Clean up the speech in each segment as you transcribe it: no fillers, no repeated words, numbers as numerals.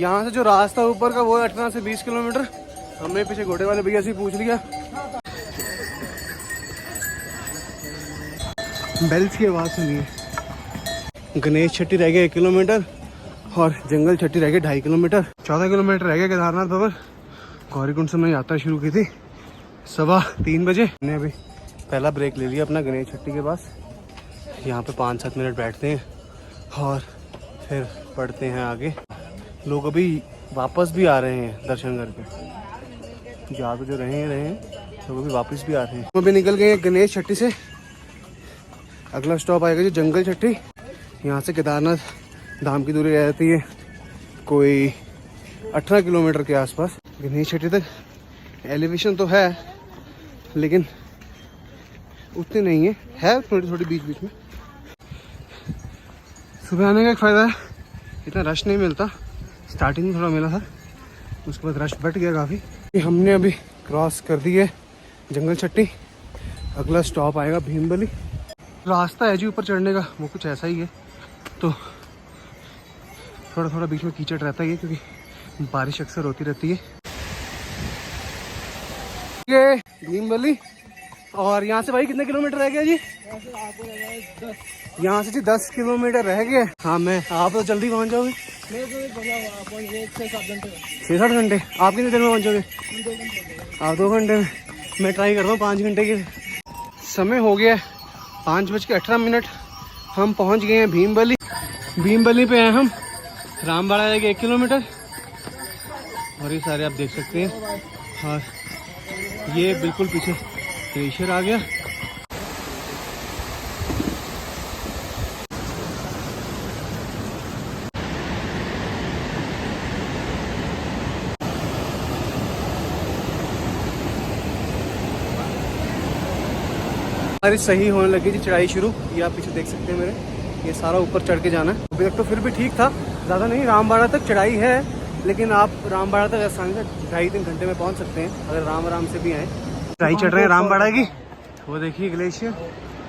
यहाँ से जो रास्ता ऊपर का वो है 18 से 20 किलोमीटर। हमने पीछे घोड़े वाले भैया से पूछ लिया। बेल्स की आवाज़ सुनिए। गणेश छट्टी रह गया 1 किलोमीटर और जंगल छट्टी रह गया 2.5 किलोमीटर। 14 किलोमीटर रह गया केदारनाथ भवन। गौरीकुंड से मैं यात्रा शुरू की थी 3:15 बजे। हमने अभी पहला ब्रेक ले लिया अपना गणेश छट्टी के पास। यहाँ पे 5-7 मिनट बैठते हैं और फिर पढ़ते हैं आगे। लोग अभी वापस भी आ रहे हैं दर्शन करके। जा तो जो रहे हैं लोग अभी वापस भी आ रहे हैं। हम अभी निकल गए हैं गणेश छट्टी से। अगला स्टॉप आएगा जो जंगल छट्टी। यहाँ से केदारनाथ धाम की दूरी रहती है कोई 18 किलोमीटर के आसपास। गणेश छट्टी तक एलिवेशन तो है लेकिन उतनी नहीं है थोड़ी थोड़ी बीच बीच में। सुबह आने का एक फ़ायदा है, इतना रश नहीं मिलता। स्टार्टिंग में थोड़ा मिला था, उसके बाद रश बढ़ गया काफ़ी। हमने अभी क्रॉस कर दी है जंगल छट्टी। अगला स्टॉप आएगा भीमबली। रास्ता है जी ऊपर चढ़ने का, वो कुछ ऐसा ही है। तो थोड़ा थोड़ा बीच में कीचड़ रहता ही है क्योंकि बारिश अक्सर होती रहती है। ये भीमबली। और यहाँ से भाई कितने किलोमीटर रह गया जी? यहाँ से जी 10 किलोमीटर रह गए। हाँ मैं आप तो जल्दी पहुँच जाओगे। 6-7 घंटे। आप कितने देर में पहुँचोगे? आप 2 घंटे में। मैं ट्राई करता हूँ 5 घंटे के। समय हो गया 5:18। हम पहुँच गए हैं भीमबली। भीमबली पे हैं हम। रामबाड़ा जाएगा 1 किलोमीटर और ये सारे आप देख सकते हैं। और ये बिल्कुल पीछे ग्लेशियर आ गया। हमारी सही होने लगी थी चढ़ाई शुरू। ये आप पीछे देख सकते हैं मेरे, ये सारा ऊपर चढ़ के जाना है। अभी तक तो फिर भी ठीक था, ज़्यादा नहीं। रामबाड़ा तक चढ़ाई है लेकिन आप रामबाड़ा तक आसानी से 2.5-3 घंटे में पहुंच सकते हैं अगर आराम से भी आए। चढ़ाई चढ़ रहे हैं रामबाड़ा की। वो देखिए ग्लेशियर,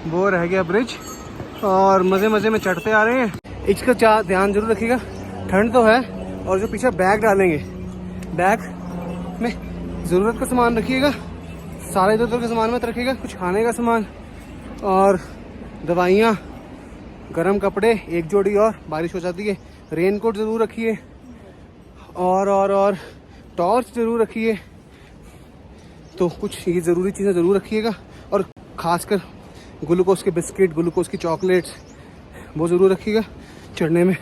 वो रह गया ब्रिज और मज़े मज़े में चढ़ते आ रहे हैं। इसका ध्यान जरूर रखिएगा, ठंड तो है। और जो पीछे बैग डालेंगे, बैग में ज़रूरत का सामान रखिएगा। सारे इधर उधर का सामान मत रखिएगा। कुछ खाने का सामान और दवाइयाँ, गर्म कपड़े 1 जोड़ी और, बारिश हो जाती है। रेनकोट ज़रूर रखिए और टॉर्च ज़रूर रखिए। तो कुछ ये ज़रूरी चीज़ें ज़रूर रखिएगा। और ख़ासकर ग्लूकोज के बिस्किट, ग्लूकोज की चॉकलेट्स, वो ज़रूर रखिएगा। चढ़ने में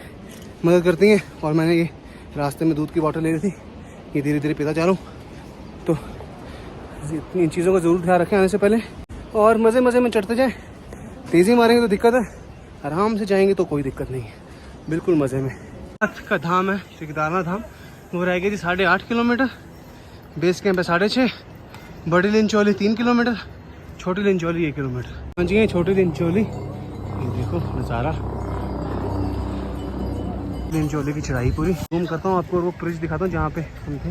मदद करती हैं। और मैंने ये रास्ते में दूध की बोतल ले ली थी, ये धीरे धीरे पीता जा रहा हूँ। तो इन चीज़ों का ज़रूर ध्यान रखें आने से पहले और मज़े मज़े में चढ़ते जाएं। तेज़ी मारेंगे तो दिक्कत है, आराम से जाएंगे तो कोई दिक्कत नहीं है, बिल्कुल मज़े में। का धाम है श्री केदारनाथ धाम। वो रह गई थी 8.5 किलोमीटर। बेस कैंप है 6.5। बड़ी लिंचौली 3 किलोमीटर, छोटी लिंचौली 1 किलोमीटर। पहुँच गए छोटी लिंचौली। ये देखो नज़ारा, लिंचौली की चढ़ाई पूरी। घूम करता हूँ आपको, वो ब्रिज दिखाता हूँ जहाँ पे हम थे।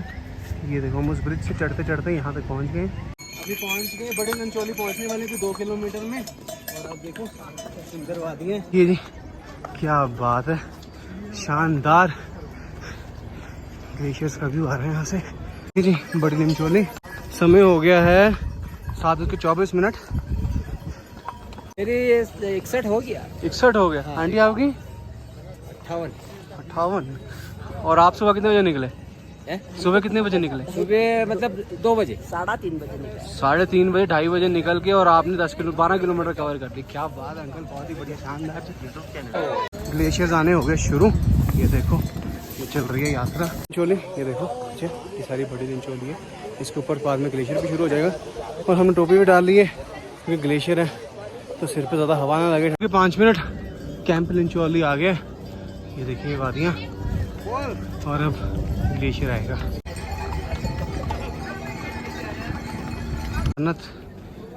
ये देखो हम उस ब्रिज से चढ़ते चढ़ते यहाँ तक पहुँच गए। अभी पहुँच गए बड़ी लिंचौली, पहुँचने वाले थे 2 किलोमीटर में। और अब देखो सुंदर वादी है ये जी, क्या बात है, शानदार ग्लेशियर्स का व्यू आ रहा है यहाँ से। ये जी बड़ी लिंचौली। समय हो गया है 7:24। मेरी 61 हो गया। 61 हो गया। हाँ। आंटी आपकी 58। और आप सुबह कितने बजे निकले? सुबह कितने बजे निकले? सुबह मतलब 2 बजे, 3:30 बजे निकले। 3:30 बजे, 2:30 बजे निकल के और आपने 12 किलोमीटर कवर कर ली। क्या बात है अंकल, बहुत ही बढ़िया, शानदार। ग्लेशियर्स आने हो गए शुरू। ये देखो ये चल रही है यात्रा लिंचौली। ये देखो पीछे ये सारी बड़ी लिंचौली है। इसके ऊपर बाद में ग्लेशियर भी शुरू हो जाएगा। और हमने टोपी भी डाल ली है क्योंकि ग्लेशियर है तो सिर पे ज़्यादा हवा ना लगे। 5 मिनट कैंप लिंचौली आ गया। ये देखिए वादियाँ और अब ग्लेशियर आएगा।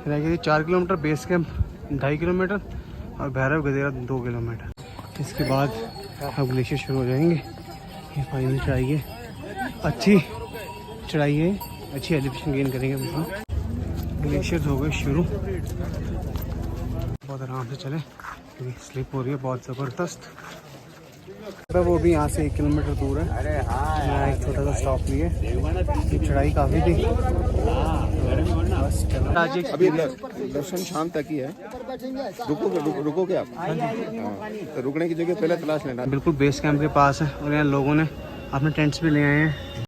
रह गई 4 किलोमीटर, बेस कैंप 2.5 किलोमीटर और भैरव गदेरा 2 किलोमीटर। इसके बाद अब ग्लेशियर शुरू हो जाएंगे। ये फाइनल चढ़ाई है, अच्छी चढ़ाई है, अच्छी एलिवेशन गेन करेंगे हम। ग्लेशियर्स हो गए शुरू। बहुत आराम से चलें क्योंकि स्लिप हो रही है बहुत ज़बरदस्त। वो भी यहाँ से 1 किलोमीटर दूर है। मैं एक छोटा सा स्टॉप लिए, ये चढ़ाई काफ़ी थी। बस चला अभी दर्शन शाम तक ही है। रुकोगे आप? हाँ, तो रुकने की जगह पहले तलाश लेना। बिल्कुल बेस कैंप के पास है और यहाँ लोगों ने अपने टेंट्स भी ले आए हैं।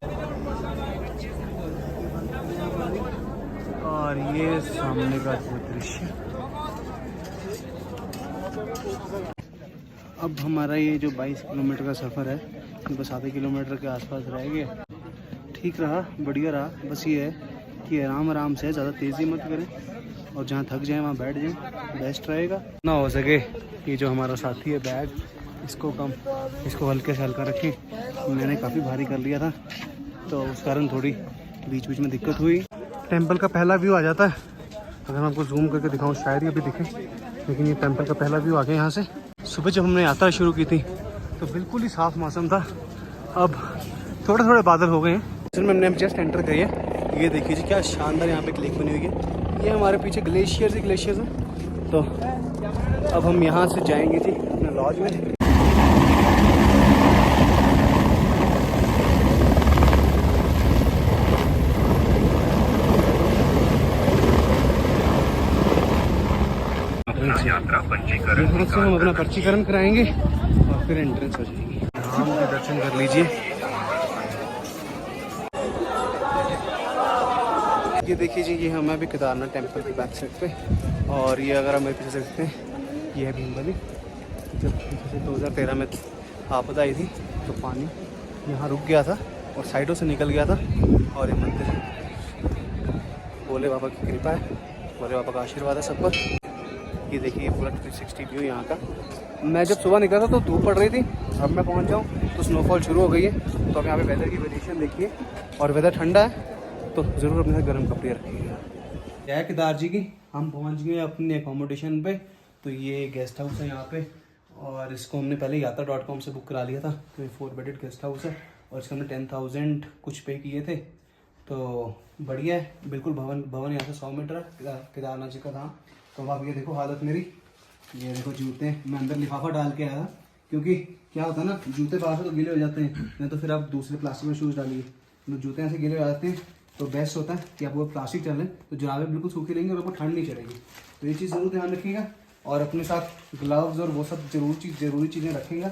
और ये सामने का दृश्य। अब हमारा ये जो 22 किलोमीटर का सफ़र है ये बस आधे किलोमीटर के आसपास रह गया। ठीक रहा, बढ़िया रहा। बस ये है कि आराम आराम से, ज़्यादा तेज़ी मत करें और जहाँ थक जाए वहाँ बैठ जाएं, बेस्ट रहेगा। ना हो सके ये जो हमारा साथी है बैग, इसको हल्के से हल्का रखें। मैंने काफ़ी भारी कर लिया था तो उस कारण थोड़ी बीच बीच में दिक्कत हुई। टेंपल का पहला व्यू आ जाता है, अगर मैं आपको जूम करके दिखाऊं शायद ये अभी दिखे, लेकिन ये टेंपल का पहला व्यू आ गया यहाँ से। सुबह जब हमने यात्रा शुरू की थी तो बिल्कुल ही साफ मौसम था, अब थोड़े थोड़े बादल हो गए हैं। सर हमने जस्ट एंटर करी है, ये देखिए जी क्या शानदार यहाँ पे एक लेक बनी हुई है। ये हमारे पीछे ग्लेशियर्स है। तो अब हम यहाँ से जाएंगे जी अपने लॉज में। यात्रा पंजीकरण यहाँ से हम अपना पंजीकरण कराएंगे और फिर एंट्रेंस हो जाएगी। राम के दर्शन कर लीजिए। ये देखिए जी, ये हम अभी केदारनाथ टेंपल के बैक साइड पे, और ये अगर हम मेरे पीछे देखते हैं ये है भीमबली। जब पीछे से 2013 में आपदा आई थी तो पानी यहाँ रुक गया था और साइडों से निकल गया था। और ये मंदिर भोले बाबा की कृपा है, भोले बाबा का आशीर्वाद है सब पर। ये देखिए पूरा 360 व्यू यहाँ का। मैं जब सुबह निकला था तो धूप पड़ रही थी, अब मैं पहुँच जाऊँ तो स्नोफॉल शुरू हो गई है। तो अब यहाँ पे वेदर की वेरिएशन देखिए, और वेदर ठंडा है तो ज़रूर अपने साथ गर्म कपड़े रखिएगा। जय केदार जी की हम पहुँच गए अपने अकोमोडेशन पे। तो ये गेस्ट हाउस है यहाँ पे, और इसको हमने पहले यात्रा.com से बुक करा लिया था। तो ये 4 बेडेड गेस्ट हाउस है और इसके हमने 10,000 कुछ पे किए थे। तो बढ़िया है, बिल्कुल भवन यहाँ से 100 मीटर है केदारनाथ जी का धाम। तो आप ये देखो हालत मेरी, ये देखो जूते मैं अंदर लिफाफा डाल के आया था, क्योंकि क्या होता है ना, जूते बाहर से तो गीले हो जाते हैं, नहीं तो फिर आप दूसरे प्लास्टिक में शूज़ डालिए, तो जूते ऐसे गीले हो जाते हैं। तो बेस्ट होता है कि आप वो प्लास्टिक डालें तो जुराबें बिल्कुल सूखी रहेंगी और आपको ठंड नहीं चढ़ेगी। तो ये चीज़ ज़रूर ध्यान रखिएगा, और अपने साथ ग्लव्स और वो सब ज़रूरी चीज़ें रखिएगा।